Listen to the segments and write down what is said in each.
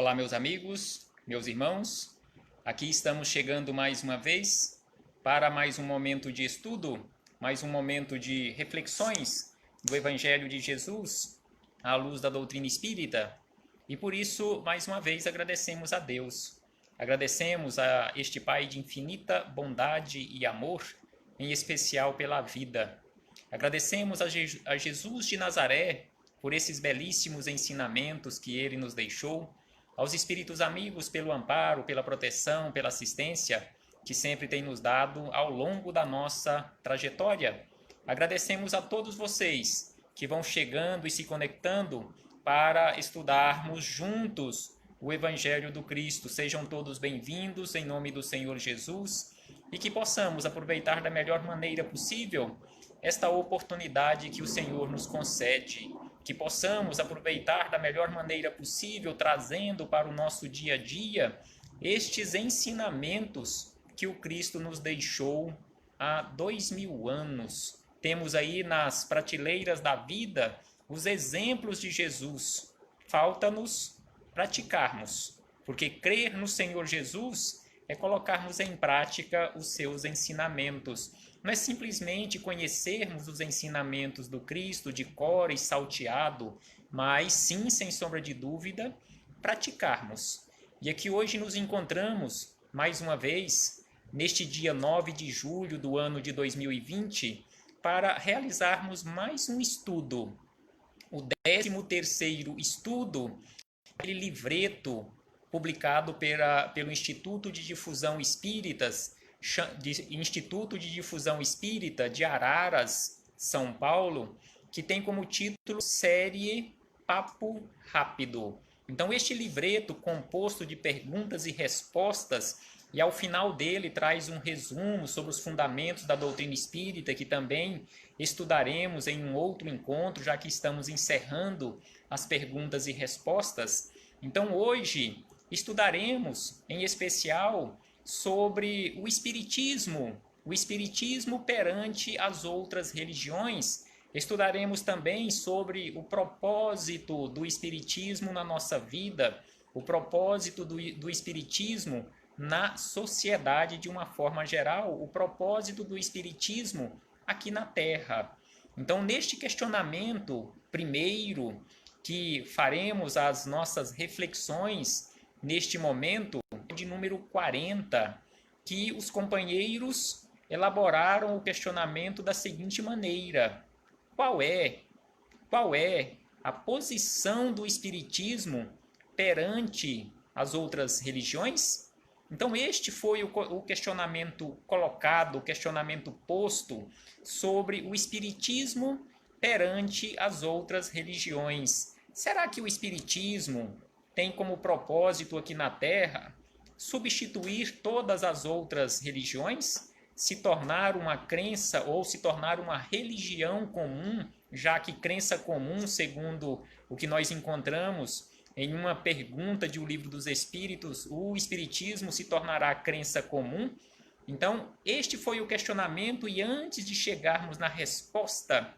Olá, meus amigos, meus irmãos. Aqui estamos chegando mais uma vez para mais um momento de estudo, mais um momento de reflexões do Evangelho de Jesus à luz da doutrina espírita. E por isso, mais uma vez, agradecemos a Deus. Agradecemos a este Pai de infinita bondade e amor, em especial pela vida. Agradecemos a Jesus de Nazaré por esses belíssimos ensinamentos que ele nos deixou, aos espíritos amigos pelo amparo, pela proteção, pela assistência que sempre tem nos dado ao longo da nossa trajetória. Agradecemos a todos vocês que vão chegando e se conectando para estudarmos juntos o Evangelho do Cristo. Sejam todos bem-vindos em nome do Senhor Jesus e que possamos aproveitar da melhor maneira possível esta oportunidade que o Senhor nos concede, que possamos aproveitar da melhor maneira possível, trazendo para o nosso dia a dia estes ensinamentos que o Cristo nos deixou há 2000 anos. Temos aí nas prateleiras da vida os exemplos de Jesus. Falta-nos praticarmos, porque crer no Senhor Jesus é colocarmos em prática os seus ensinamentos. Não é simplesmente conhecermos os ensinamentos do Cristo de cor e salteado, mas sim, sem sombra de dúvida, praticarmos. E aqui hoje nos encontramos, mais uma vez, neste dia 9 de julho do ano de 2020, para realizarmos mais um estudo, o 13º estudo, aquele livreto publicado pelo Instituto de Difusão Espírita de Araras, São Paulo, que tem como título Série Papo Rápido. Então, este livreto composto de perguntas e respostas, e ao final dele traz um resumo sobre os fundamentos da doutrina espírita, que também estudaremos em um outro encontro, já que estamos encerrando as perguntas e respostas. Então, hoje estudaremos, em especial, sobre o Espiritismo perante as outras religiões. Estudaremos também sobre o propósito do Espiritismo na nossa vida, o propósito do Espiritismo na sociedade de uma forma geral, o propósito do Espiritismo aqui na Terra. Então, neste questionamento primeiro, que faremos as nossas reflexões neste momento, de número 40, que os companheiros elaboraram o questionamento da seguinte maneira: qual é a posição do Espiritismo perante as outras religiões? Então, este foi o questionamento colocado, o questionamento posto sobre o Espiritismo perante as outras religiões. Será que o Espiritismo tem como propósito aqui na Terra substituir todas as outras religiões? Se tornar uma crença ou se tornar uma religião comum, já que crença comum, segundo o que nós encontramos em uma pergunta de O Livro dos Espíritos, o Espiritismo se tornará crença comum? Então, este foi o questionamento, e antes de chegarmos na resposta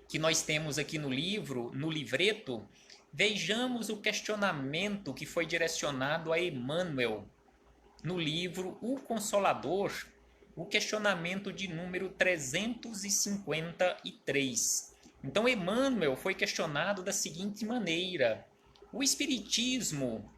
que nós temos aqui no livro, no livreto, vejamos o questionamento que foi direcionado a Emmanuel, no livro O Consolador, o questionamento de número 353. Então, Emmanuel foi questionado da seguinte maneira: o Espiritismo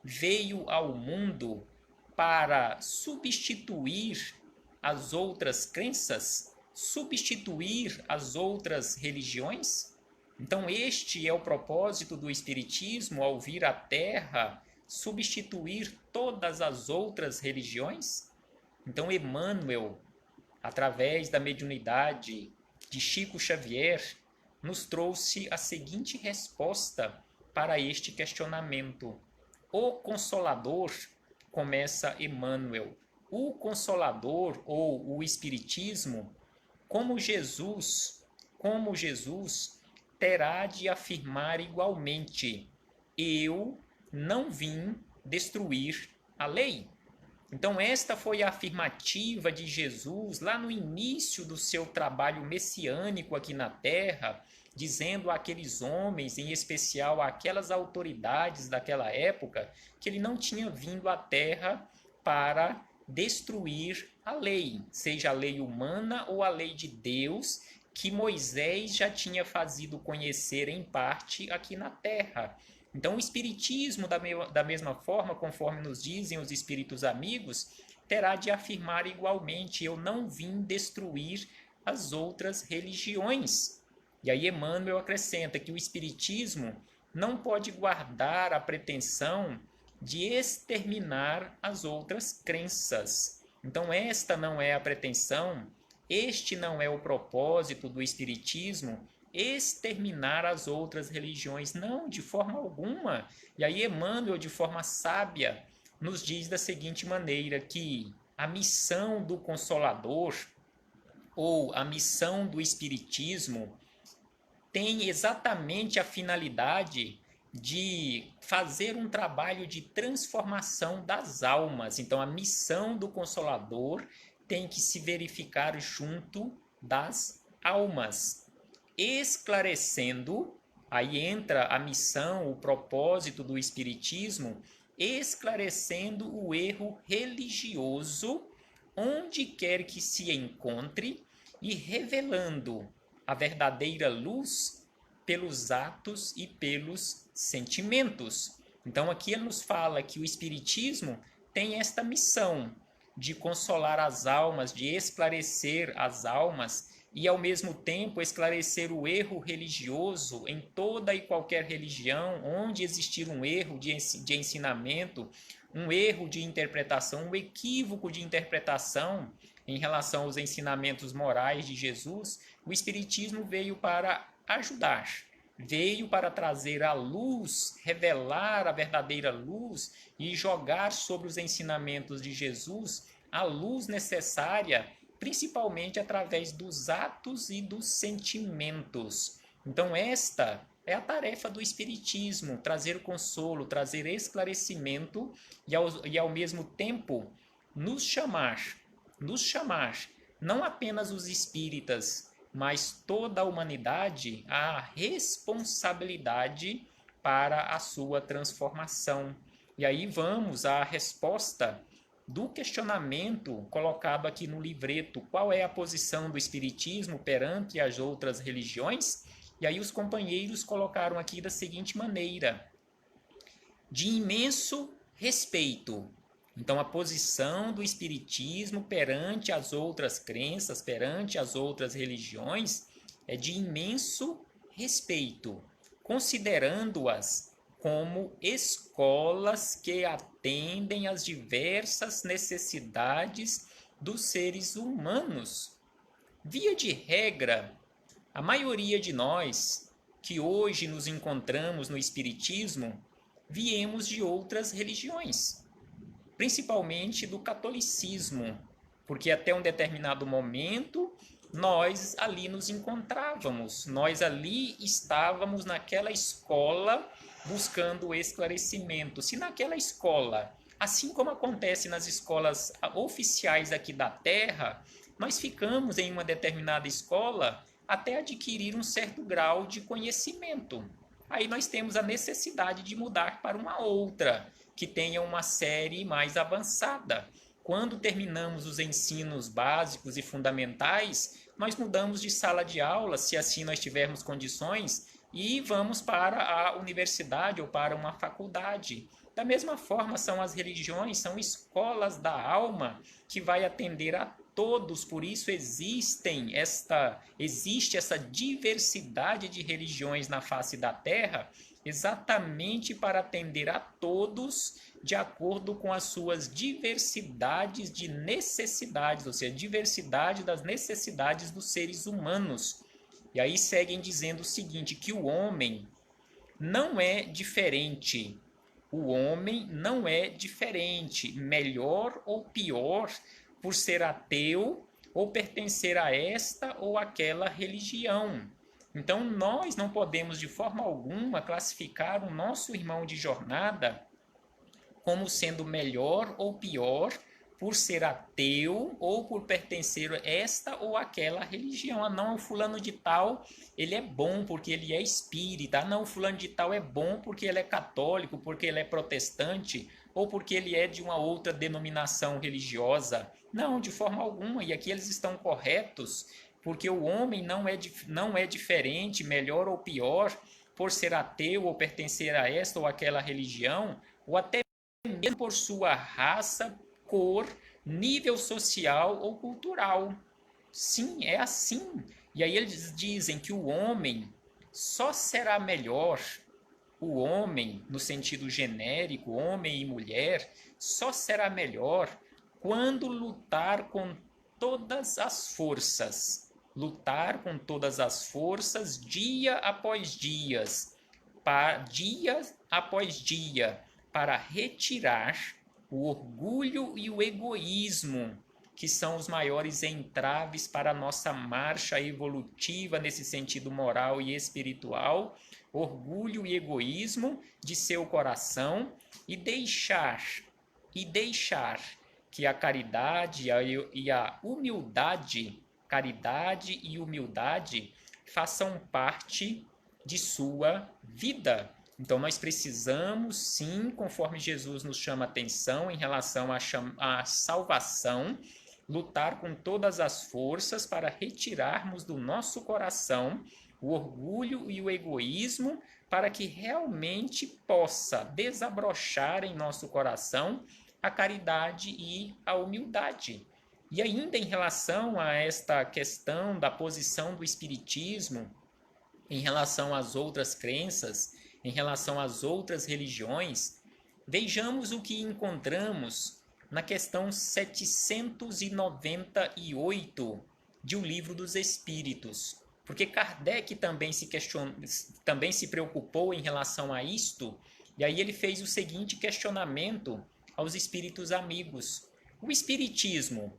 veio ao mundo para substituir as outras crenças, substituir as outras religiões? Então, este é o propósito do Espiritismo ao vir à Terra, substituir todas as outras religiões? Então, Emmanuel, através da mediunidade de Chico Xavier, nos trouxe a seguinte resposta para este questionamento. O Consolador, começa Emmanuel, o Consolador ou o Espiritismo, como Jesus, terá de afirmar igualmente: eu não vim destruir a lei. Então, esta foi a afirmativa de Jesus lá no início do seu trabalho messiânico aqui na Terra, dizendo àqueles homens, em especial àquelas autoridades daquela época, que ele não tinha vindo à Terra para destruir a lei, seja a lei humana ou a lei de Deus, que Moisés já tinha fazido conhecer em parte aqui na Terra. Então o Espiritismo, da mesma forma, conforme nos dizem os Espíritos amigos, terá de afirmar igualmente: eu não vim destruir as outras religiões. E aí Emmanuel acrescenta que o Espiritismo não pode guardar a pretensão de exterminar as outras crenças. Então esta não é a pretensão, este não é o propósito do Espiritismo, exterminar as outras religiões, não, de forma alguma. E aí Emmanuel, de forma sábia, nos diz da seguinte maneira, que a missão do Consolador, ou a missão do Espiritismo, tem exatamente a finalidade de fazer um trabalho de transformação das almas. Então, a missão do Consolador tem que se verificar junto das almas, esclarecendo, aí entra a missão, o propósito do Espiritismo, esclarecendo o erro religioso onde quer que se encontre e revelando a verdadeira luz pelos atos e pelos sentimentos. Então aqui ele nos fala que o Espiritismo tem esta missão de consolar as almas, de esclarecer as almas e ao mesmo tempo esclarecer o erro religioso em toda e qualquer religião, onde existir um erro de ensinamento, um erro de interpretação, um equívoco de interpretação em relação aos ensinamentos morais de Jesus, o Espiritismo veio para ajudar, veio para trazer a luz, revelar a verdadeira luz e jogar sobre os ensinamentos de Jesus a luz necessária, principalmente através dos atos e dos sentimentos. Então esta é a tarefa do Espiritismo, trazer consolo, trazer esclarecimento e ao mesmo tempo nos chamar, não apenas os espíritas, mas toda a humanidade, à responsabilidade para a sua transformação. E aí vamos à resposta do questionamento colocado aqui no livreto: qual é a posição do Espiritismo perante as outras religiões? E aí os companheiros colocaram aqui da seguinte maneira: de imenso respeito. Então a posição do Espiritismo perante as outras crenças, perante as outras religiões, é de imenso respeito, considerando-as como escolas que atendem às diversas necessidades dos seres humanos. Via de regra, a maioria de nós que hoje nos encontramos no Espiritismo viemos de outras religiões, principalmente do catolicismo, porque até um determinado momento nós ali nos encontrávamos, nós ali estávamos naquela escola buscando esclarecimento. Se naquela escola, assim como acontece nas escolas oficiais aqui da Terra, nós ficamos em uma determinada escola até adquirir um certo grau de conhecimento. Aí nós temos a necessidade de mudar para uma outra, que tenha uma série mais avançada. Quando terminamos os ensinos básicos e fundamentais, nós mudamos de sala de aula, se assim nós tivermos condições, e vamos para a universidade ou para uma faculdade. Da mesma forma são as religiões, são escolas da alma que vai atender a todos, por isso existe essa diversidade de religiões na face da Terra, exatamente para atender a todos de acordo com as suas diversidades de necessidades, ou seja, diversidade das necessidades dos seres humanos. E aí seguem dizendo o seguinte, que o homem não é diferente. O homem não é diferente, melhor ou pior, por ser ateu ou pertencer a esta ou aquela religião. Então, nós não podemos de forma alguma classificar o nosso irmão de jornada como sendo melhor ou pior por ser ateu ou por pertencer a esta ou aquela religião. Ah, não, o fulano de tal, ele é bom porque ele é espírita. Ah, não, o fulano de tal é bom porque ele é católico, porque ele é protestante ou porque ele é de uma outra denominação religiosa. Não, de forma alguma. E aqui eles estão corretos, porque o homem não é diferente, melhor ou pior, por ser ateu ou pertencer a esta ou aquela religião, ou até mesmo por sua raça, cor, nível social ou cultural. Sim, é assim. E aí eles dizem que o homem só será melhor, o homem, no sentido genérico, homem e mulher, só será melhor quando lutar com todas as forças. Lutar com todas as forças, dia após dia, para retirar o orgulho e o egoísmo, que são os maiores entraves para a nossa marcha evolutiva nesse sentido moral e espiritual, orgulho e egoísmo de seu coração e deixar que a caridade e a humildade, caridade e humildade façam parte de sua vida. Então nós precisamos, sim, conforme Jesus nos chama a atenção em relação à salvação, lutar com todas as forças para retirarmos do nosso coração o orgulho e o egoísmo, para que realmente possa desabrochar em nosso coração a caridade e a humildade. E ainda em relação a esta questão da posição do Espiritismo em relação às outras crenças, em relação às outras religiões, vejamos o que encontramos na questão 798 de O Livro dos Espíritos. Porque Kardec também se preocupou em relação a isto, e aí ele fez o seguinte questionamento aos espíritos amigos. O espiritismo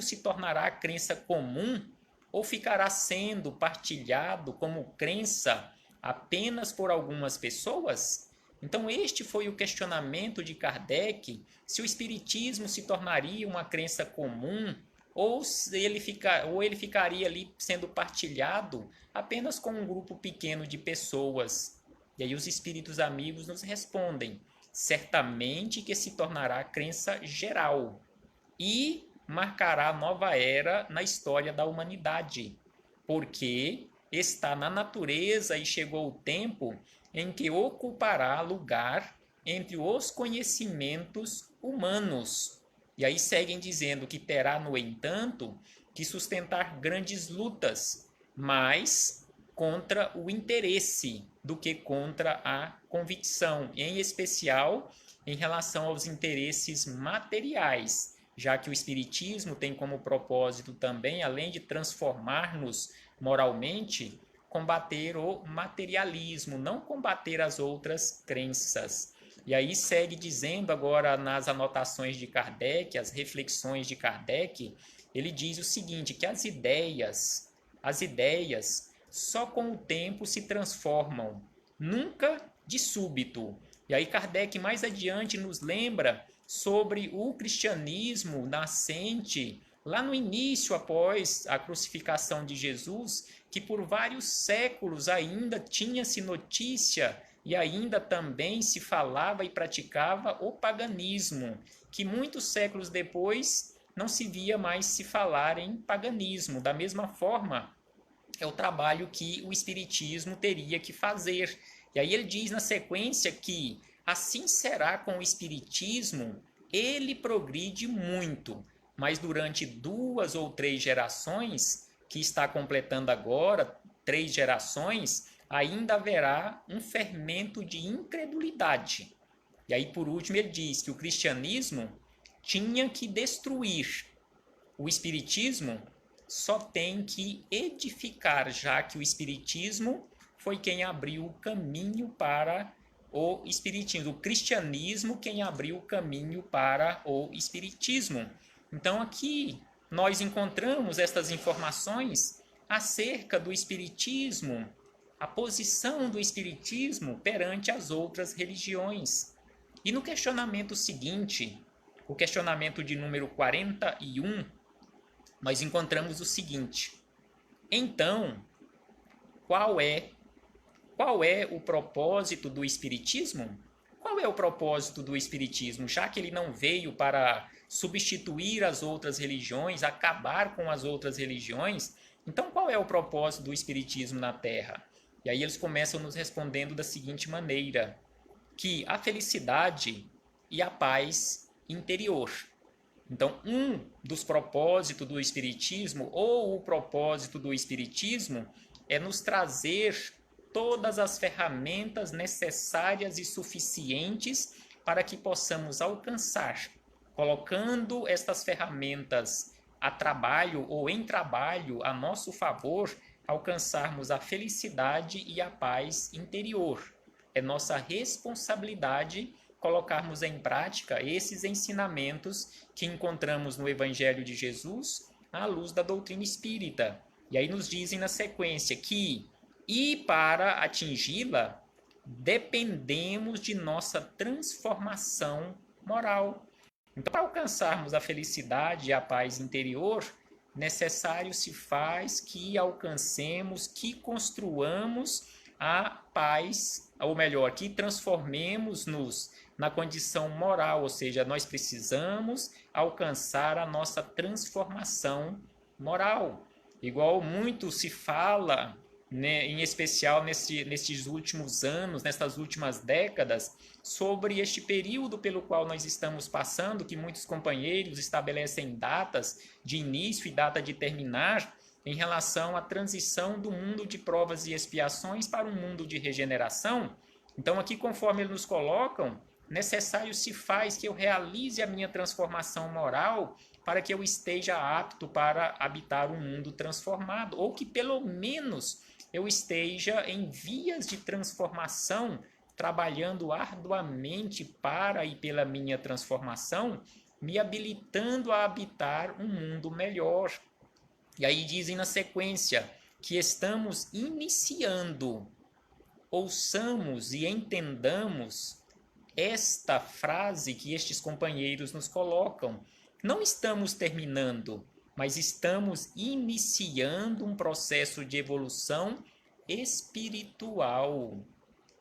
se tornará crença comum ou ficará sendo partilhado como crença apenas por algumas pessoas? Então este foi o questionamento de Kardec, se o espiritismo se tornaria uma crença comum ou ele ficaria ali sendo partilhado apenas com um grupo pequeno de pessoas. E aí os espíritos amigos nos respondem, certamente que se tornará crença geral e marcará nova era na história da humanidade, porque está na natureza e chegou o tempo em que ocupará lugar entre os conhecimentos humanos. E aí seguem dizendo que terá, no entanto, que sustentar grandes lutas, mais contra o interesse do que contra a convicção, em especial em relação aos interesses materiais, já que o Espiritismo tem como propósito também, além de transformar-nos moralmente, combater o materialismo, não combater as outras crenças. E aí segue dizendo agora nas anotações de Kardec, as reflexões de Kardec, ele diz o seguinte, que as ideias só com o tempo se transformam, nunca de súbito. E aí Kardec mais adiante nos lembra sobre o cristianismo nascente, lá no início, após a crucificação de Jesus, que por vários séculos ainda tinha-se notícia e ainda também se falava e praticava o paganismo, que muitos séculos depois não se via mais se falar em paganismo. Da mesma forma, é o trabalho que o Espiritismo teria que fazer. E aí ele diz na sequência que assim será com o Espiritismo, ele progride muito, mas durante 2 ou 3 gerações, que está completando agora, 3 gerações, ainda haverá um fermento de incredulidade. E aí, por último, ele diz que o cristianismo tinha que destruir. O espiritismo só tem que edificar, já que o espiritismo foi quem abriu o caminho para o espiritismo. O cristianismo quem abriu o caminho para o espiritismo. Então, aqui nós encontramos estas informações acerca do espiritismo, a posição do espiritismo perante as outras religiões. E no questionamento seguinte, o questionamento de número 41, nós encontramos o seguinte: então, qual é o propósito do Espiritismo? Qual é o propósito do Espiritismo? Já que ele não veio para substituir as outras religiões, acabar com as outras religiões, então qual é o propósito do Espiritismo na Terra? E aí eles começam nos respondendo da seguinte maneira: que a felicidade e a paz interior. Então, um dos propósitos do Espiritismo, ou o propósito do Espiritismo, é nos trazer todas as ferramentas necessárias e suficientes para que possamos alcançar, colocando estas ferramentas a trabalho ou em trabalho a nosso favor, alcançarmos a felicidade e a paz interior. É nossa responsabilidade colocarmos em prática esses ensinamentos que encontramos no Evangelho de Jesus à luz da doutrina espírita. E aí nos dizem na sequência que, e para atingi-la, dependemos de nossa transformação moral. Então, para alcançarmos a felicidade e a paz interior, necessário se faz que alcancemos, que construamos a paz, ou melhor, que transformemos-nos na condição moral, ou seja, nós precisamos alcançar a nossa transformação moral. Igual muito se fala, né, em especial nestes últimos anos, nestas últimas décadas, sobre este período pelo qual nós estamos passando, que muitos companheiros estabelecem datas de início e data de terminar, em relação à transição do mundo de provas e expiações para um mundo de regeneração. Então, aqui, conforme eles nos colocam, necessário se faz que eu realize a minha transformação moral para que eu esteja apto para habitar um mundo transformado, ou que pelo menos eu esteja em vias de transformação, trabalhando arduamente para e pela minha transformação, me habilitando a habitar um mundo melhor. E aí dizem na sequência que estamos iniciando. Ouçamos e entendamos esta frase que estes companheiros nos colocam. Não estamos terminando, mas estamos iniciando um processo de evolução espiritual.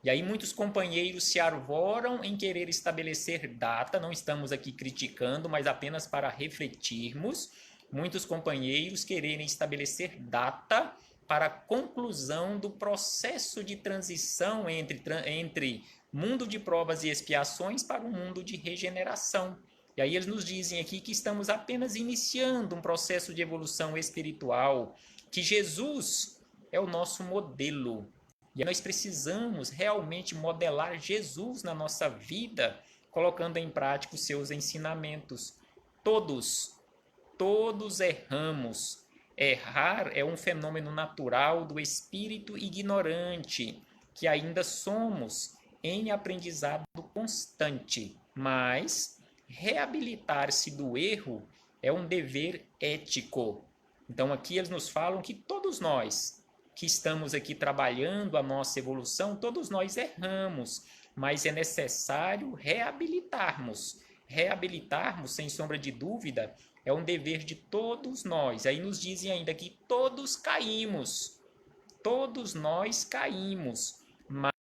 E aí muitos companheiros se arvoram em querer estabelecer data, não estamos aqui criticando, mas apenas para refletirmos. Muitos companheiros quererem estabelecer data para a conclusão do processo de transição entre mundo de provas e expiações para um mundo de regeneração. E aí eles nos dizem aqui que estamos apenas iniciando um processo de evolução espiritual, que Jesus é o nosso modelo. E nós precisamos realmente modelar Jesus na nossa vida, colocando em prática os seus ensinamentos. Todos erramos. Errar é um fenômeno natural do espírito ignorante, que ainda somos em aprendizado constante, mas reabilitar-se do erro é um dever ético. Então aqui eles nos falam que todos nós que estamos aqui trabalhando a nossa evolução, todos nós erramos, mas é necessário reabilitarmos. Reabilitarmos, sem sombra de dúvida, é um dever de todos nós. Aí nos dizem ainda que todos caímos. Todos nós caímos.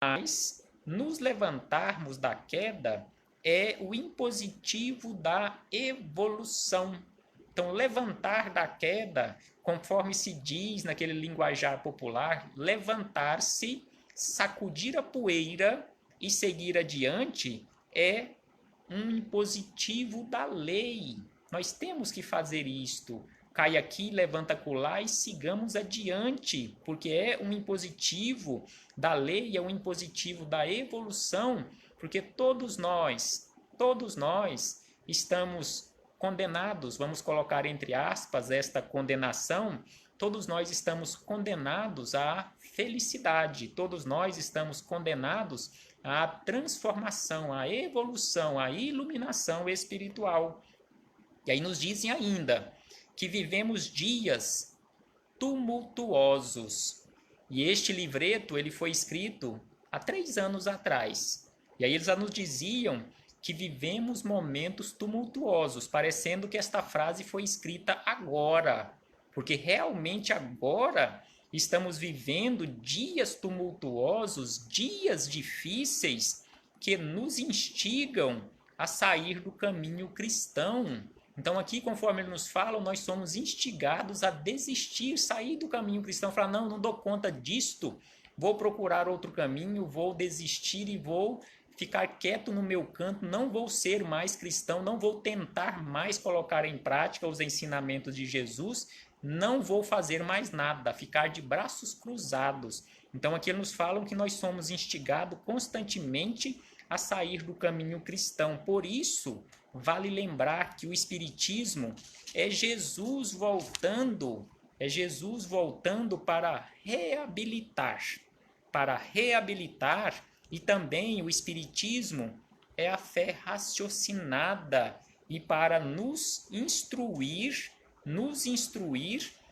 Mas nos levantarmos da queda é o impositivo da evolução. Então, levantar da queda, conforme se diz naquele linguajar popular, levantar-se, sacudir a poeira e seguir adiante é um impositivo da lei. Nós temos que fazer isto. Cai aqui, levanta acolá e sigamos adiante, porque é um impositivo da lei, é um impositivo da evolução, porque todos nós estamos condenados, vamos colocar entre aspas esta condenação, todos nós estamos condenados à felicidade, todos nós estamos condenados à transformação, à evolução, à iluminação espiritual. E aí nos dizem ainda que vivemos dias tumultuosos. E este livreto ele foi escrito há 3 anos atrás. E aí eles já nos diziam que vivemos momentos tumultuosos, parecendo que esta frase foi escrita agora, porque realmente agora estamos vivendo dias tumultuosos, dias difíceis que nos instigam a sair do caminho cristão. Então aqui, conforme ele nos fala, nós somos instigados a desistir, sair do caminho cristão, falar, não, não dou conta disto, vou procurar outro caminho, vou desistir e vou ficar quieto no meu canto, não vou ser mais cristão, não vou tentar mais colocar em prática os ensinamentos de Jesus, não vou fazer mais nada, ficar de braços cruzados. Então aqui nos falam que nós somos instigados constantemente a sair do caminho cristão. Por isso, vale lembrar que o Espiritismo é Jesus voltando para reabilitar, e também o Espiritismo é a fé raciocinada e para nos instruir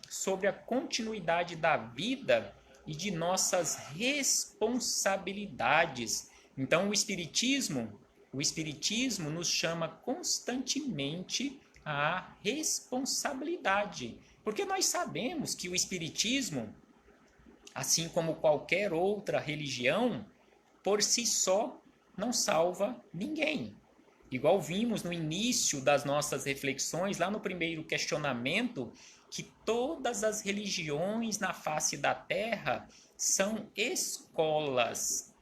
sobre a continuidade da vida e de nossas responsabilidades. Então o Espiritismo nos chama constantemente à responsabilidade, porque nós sabemos que o Espiritismo, assim como qualquer outra religião, por si só não salva ninguém. Igual vimos no início das nossas reflexões, lá no primeiro questionamento, que todas as religiões na face da Terra são escolas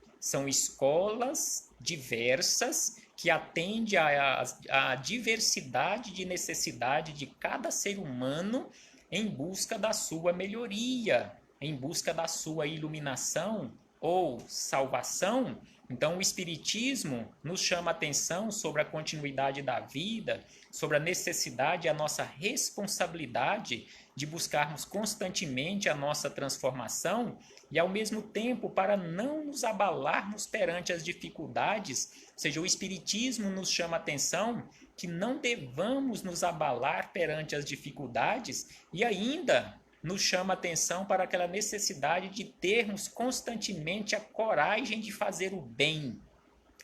diversas que atendem à diversidade de necessidade de cada ser humano em busca da sua melhoria, em busca da sua iluminação ou salvação. Então o Espiritismo nos chama a atenção sobre a continuidade da vida, sobre a necessidade e a nossa responsabilidade de buscarmos constantemente a nossa transformação e ao mesmo tempo para não nos abalarmos perante as dificuldades, ou seja, o Espiritismo nos chama a atenção que não devamos nos abalar perante as dificuldades e ainda nos chama a atenção para aquela necessidade de termos constantemente a coragem de fazer o bem.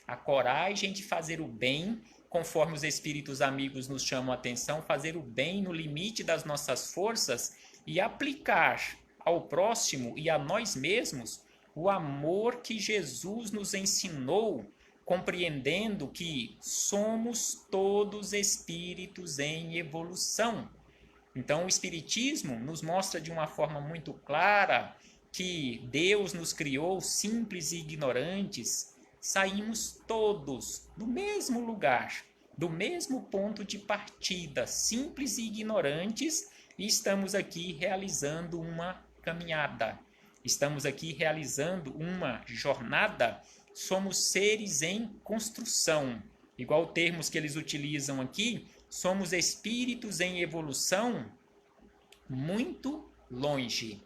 A coragem de fazer o bem, conforme os espíritos amigos nos chamam a atenção, fazer o bem no limite das nossas forças e aplicar ao próximo e a nós mesmos o amor que Jesus nos ensinou, compreendendo que somos todos espíritos em evolução. Então o Espiritismo nos mostra de uma forma muito clara que Deus nos criou simples e ignorantes, saímos todos do mesmo lugar, do mesmo ponto de partida, simples e ignorantes, e estamos aqui realizando uma caminhada, estamos aqui realizando uma jornada, somos seres em construção, igual termos que eles utilizam aqui, somos espíritos em evolução muito longe.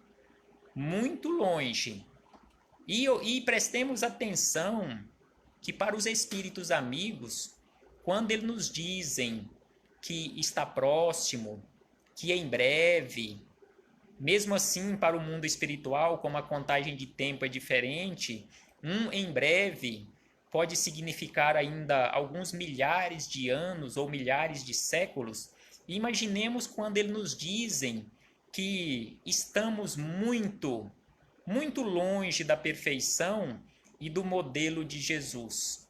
Muito longe. E prestemos atenção que para os espíritos amigos, quando eles nos dizem que está próximo, que em breve, mesmo assim para o mundo espiritual, como a contagem de tempo é diferente, em breve pode significar ainda alguns milhares de anos ou milhares de séculos. Imaginemos quando eles nos dizem que estamos muito, muito longe da perfeição e do modelo de Jesus.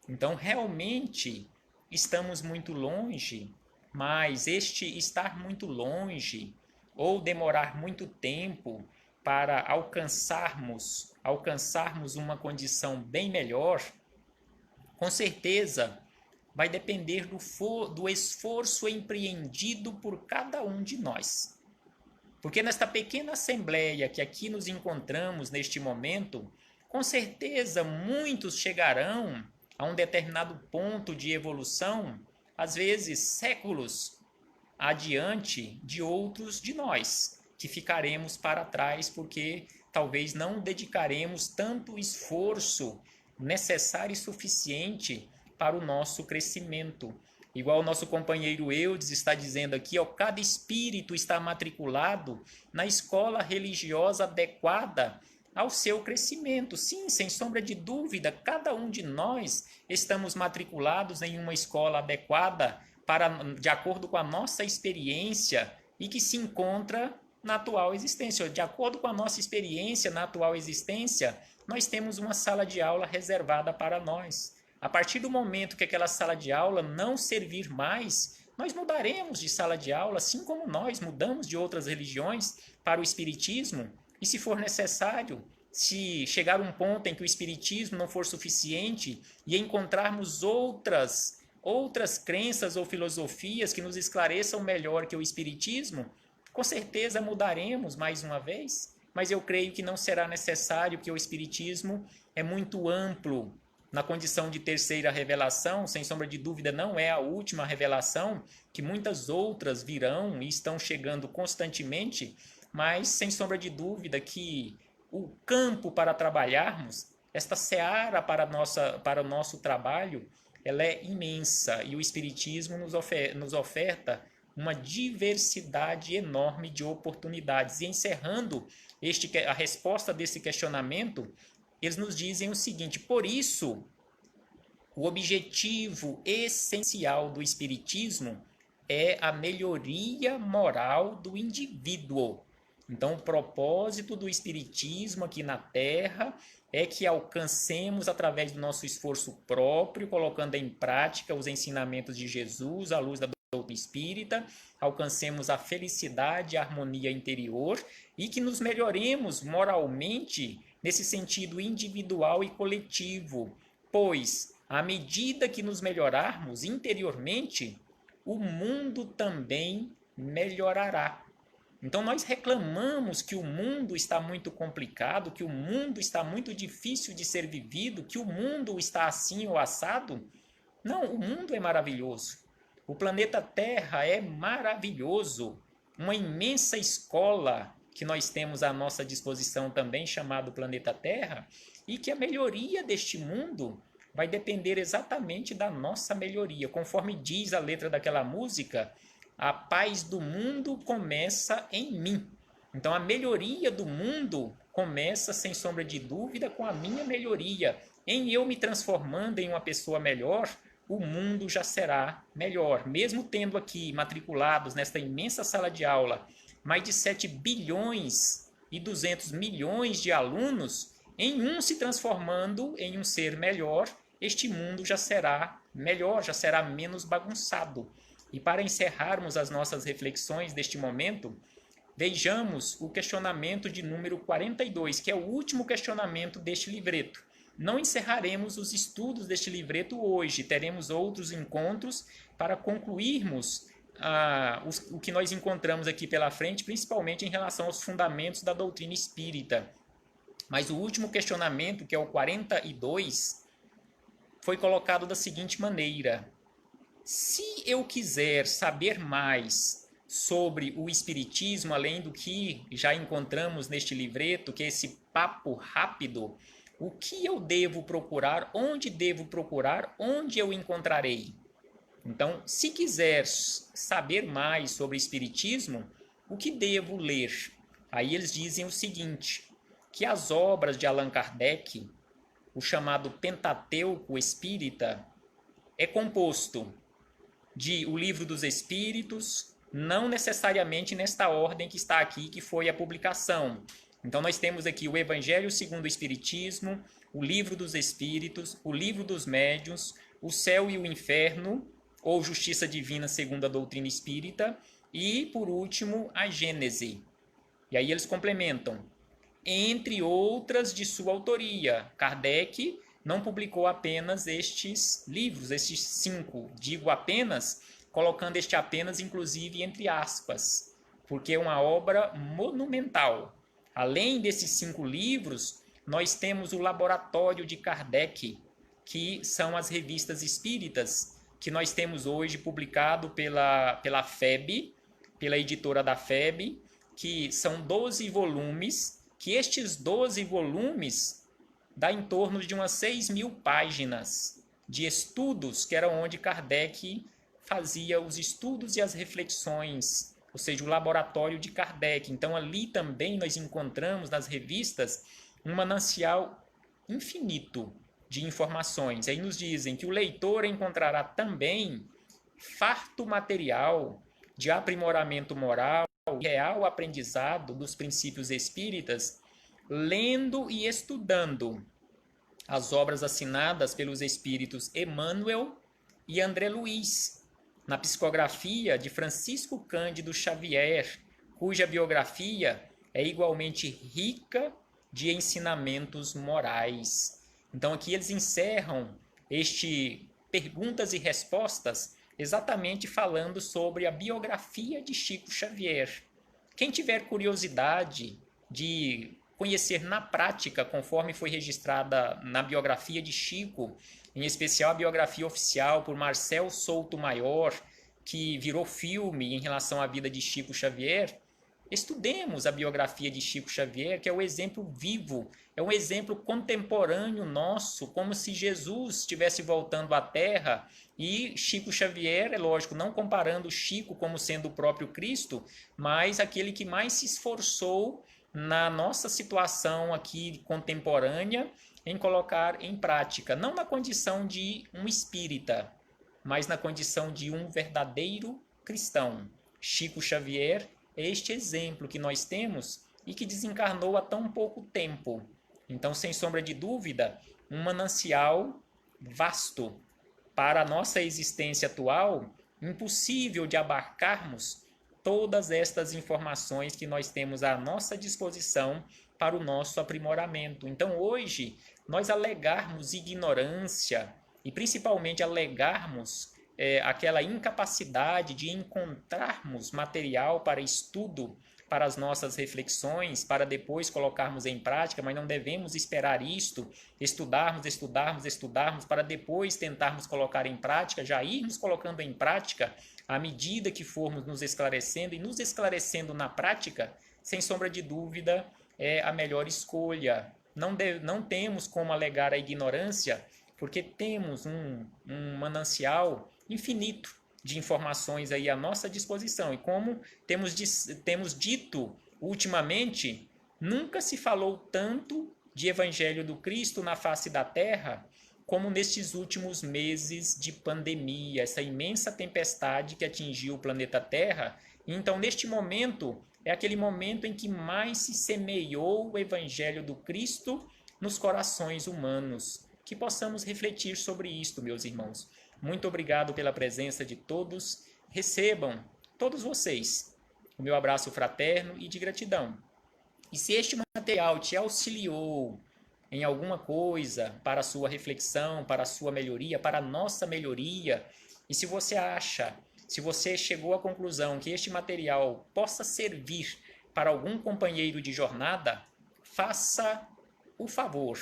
Então, realmente, estamos muito longe, mas este estar muito longe ou demorar muito tempo para alcançarmos uma condição bem melhor, com certeza vai depender do esforço empreendido por cada um de nós. Porque nesta pequena assembleia que aqui nos encontramos neste momento, com certeza muitos chegarão a um determinado ponto de evolução, às vezes séculos adiante de outros de nós, que ficaremos para trás porque talvez não dedicaremos tanto esforço necessário e suficiente para o nosso crescimento. Igual o nosso companheiro Eudes está dizendo aqui, cada espírito está matriculado na escola religiosa adequada ao seu crescimento. Sim, sem sombra de dúvida, cada um de nós estamos matriculados em uma escola adequada de acordo com a nossa experiência e que se encontra na atual existência. De acordo com a nossa experiência na atual existência, nós temos uma sala de aula reservada para nós. A partir do momento que aquela sala de aula não servir mais, nós mudaremos de sala de aula, assim como nós mudamos de outras religiões para o espiritismo. E se for necessário, se chegar um ponto em que o espiritismo não for suficiente e encontrarmos outras crenças ou filosofias que nos esclareçam melhor que o espiritismo, com certeza mudaremos mais uma vez, mas eu creio que não será necessário, porque o espiritismo é muito amplo. Na condição de terceira revelação, sem sombra de dúvida, não é a última revelação, que muitas outras virão e estão chegando constantemente, mas sem sombra de dúvida que o campo para trabalharmos, esta seara para o nosso trabalho, ela é imensa e o Espiritismo nos oferta uma diversidade enorme de oportunidades. E encerrando a resposta desse questionamento, eles nos dizem o seguinte: por isso, o objetivo essencial do Espiritismo é a melhoria moral do indivíduo. Então, o propósito do Espiritismo aqui na Terra é que alcancemos, através do nosso esforço próprio, colocando em prática os ensinamentos de Jesus, à luz da doutrina espírita, alcancemos a felicidade e a harmonia interior e que nos melhoremos moralmente nesse sentido individual e coletivo, pois, à medida que nos melhorarmos interiormente, o mundo também melhorará. Então nós reclamamos que o mundo está muito complicado, que o mundo está muito difícil de ser vivido, que o mundo está assim ou assado. Não, o mundo é maravilhoso. O planeta Terra é maravilhoso. Uma imensa escola que nós temos à nossa disposição também, chamado planeta Terra, e que a melhoria deste mundo vai depender exatamente da nossa melhoria. Conforme diz a letra daquela música, a paz do mundo começa em mim. Então, a melhoria do mundo começa, sem sombra de dúvida, com a minha melhoria. Em eu me transformando em uma pessoa melhor, o mundo já será melhor. Mesmo tendo aqui matriculados nesta imensa sala de aula mais de 7 bilhões e 200 milhões de alunos, em um se transformando em um ser melhor, este mundo já será melhor, já será menos bagunçado. E para encerrarmos as nossas reflexões deste momento, vejamos o questionamento de número 42, que é o último questionamento deste livreto. Não encerraremos os estudos deste livreto hoje, teremos outros encontros para concluirmos o que nós encontramos aqui pela frente, principalmente em relação aos fundamentos da doutrina espírita. Mas o último questionamento, que é o 42, foi colocado da seguinte maneira: se eu quiser saber mais sobre o Espiritismo, além do que já encontramos neste livreto, que é esse papo rápido, o que eu devo procurar, onde eu encontrarei? Então, se quiser saber mais sobre o Espiritismo, o que devo ler? Aí eles dizem o seguinte, que as obras de Allan Kardec, o chamado Pentateuco Espírita, é composto de O Livro dos Espíritos, não necessariamente nesta ordem que está aqui, que foi a publicação. Então nós temos aqui o Evangelho segundo o Espiritismo, o Livro dos Espíritos, o Livro dos Médiuns, o Céu e o Inferno, ou Justiça Divina segundo a doutrina espírita, e, por último, a Gênese. E aí eles complementam, entre outras de sua autoria. Kardec não publicou apenas estes livros, estes 5. Digo apenas, colocando este apenas, inclusive, entre aspas, porque é uma obra monumental. Além desses 5 livros, nós temos o Laboratório de Kardec, que são as revistas espíritas, que nós temos hoje publicado pela FEB, pela editora da FEB, que são 12 volumes, que estes 12 volumes dá em torno de umas 6.000 páginas de estudos, que era onde Kardec fazia os estudos e as reflexões, ou seja, o laboratório de Kardec. Então ali também nós encontramos nas revistas um manancial infinito de informações. Aí nos dizem que o leitor encontrará também farto material de aprimoramento moral e real aprendizado dos princípios espíritas, lendo e estudando as obras assinadas pelos espíritos Emmanuel e André Luiz, na psicografia de Francisco Cândido Xavier, cuja biografia é igualmente rica de ensinamentos morais. Então aqui eles encerram este perguntas e respostas exatamente falando sobre a biografia de Chico Xavier. Quem tiver curiosidade de conhecer na prática, conforme foi registrada na biografia de Chico, em especial a biografia oficial por Marcel Souto Maior, que virou filme em relação à vida de Chico Xavier, estudemos a biografia de Chico Xavier, que é o exemplo vivo, é um exemplo contemporâneo nosso, como se Jesus estivesse voltando à Terra e Chico Xavier, é lógico, não comparando Chico como sendo o próprio Cristo, mas aquele que mais se esforçou na nossa situação aqui contemporânea em colocar em prática, não na condição de um espírita, mas na condição de um verdadeiro cristão. Chico Xavier é este exemplo que nós temos e que desencarnou há tão pouco tempo. Então, sem sombra de dúvida, um manancial vasto para a nossa existência atual, impossível de abarcarmos todas estas informações que nós temos à nossa disposição para o nosso aprimoramento. Então, hoje, nós alegarmos ignorância e principalmente alegarmos aquela incapacidade de encontrarmos material para estudo, para as nossas reflexões, para depois colocarmos em prática, mas não devemos esperar isto, estudarmos, para depois tentarmos colocar em prática, já irmos colocando em prática à medida que formos nos esclarecendo e nos esclarecendo na prática, sem sombra de dúvida, é a melhor escolha. Não temos como alegar a ignorância, porque temos um manancial infinito de informações aí à nossa disposição. E como temos dito ultimamente, nunca se falou tanto de Evangelho do Cristo na face da Terra como nestes últimos meses de pandemia, essa imensa tempestade que atingiu o planeta Terra. Então, neste momento, é aquele momento em que mais se semeou o Evangelho do Cristo nos corações humanos. Que possamos refletir sobre isto, meus irmãos. Muito obrigado pela presença de todos. Recebam, todos vocês, o meu abraço fraterno e de gratidão. E se este material te auxiliou em alguma coisa para a sua reflexão, para a sua melhoria, para a nossa melhoria, e se você chegou à conclusão que este material possa servir para algum companheiro de jornada, faça o favor,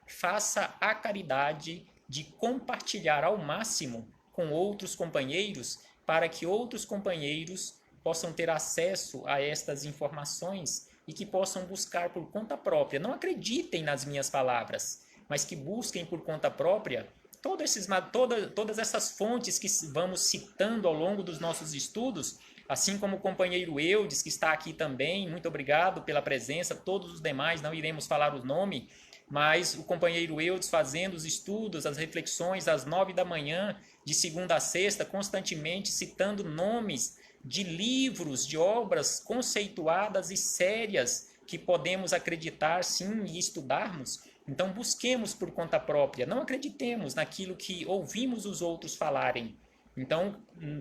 faça a caridade de compartilhar ao máximo com outros companheiros, para que outros companheiros possam ter acesso a estas informações e que possam buscar por conta própria. Não acreditem nas minhas palavras, mas que busquem por conta própria todas essas fontes que vamos citando ao longo dos nossos estudos, assim como o companheiro Eudes, que está aqui também. Muito obrigado pela presença. Todos os demais, não iremos falar o nome, mas o companheiro Eudes fazendo os estudos, as reflexões às 9 da manhã, de segunda a sexta, constantemente citando nomes de livros, de obras conceituadas e sérias que podemos acreditar sim e estudarmos. Então busquemos por conta própria, não acreditemos naquilo que ouvimos os outros falarem. Então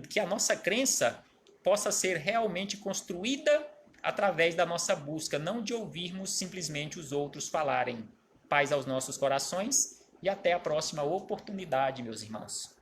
que a nossa crença possa ser realmente construída através da nossa busca, não de ouvirmos simplesmente os outros falarem. Paz aos nossos corações e até a próxima oportunidade, meus irmãos.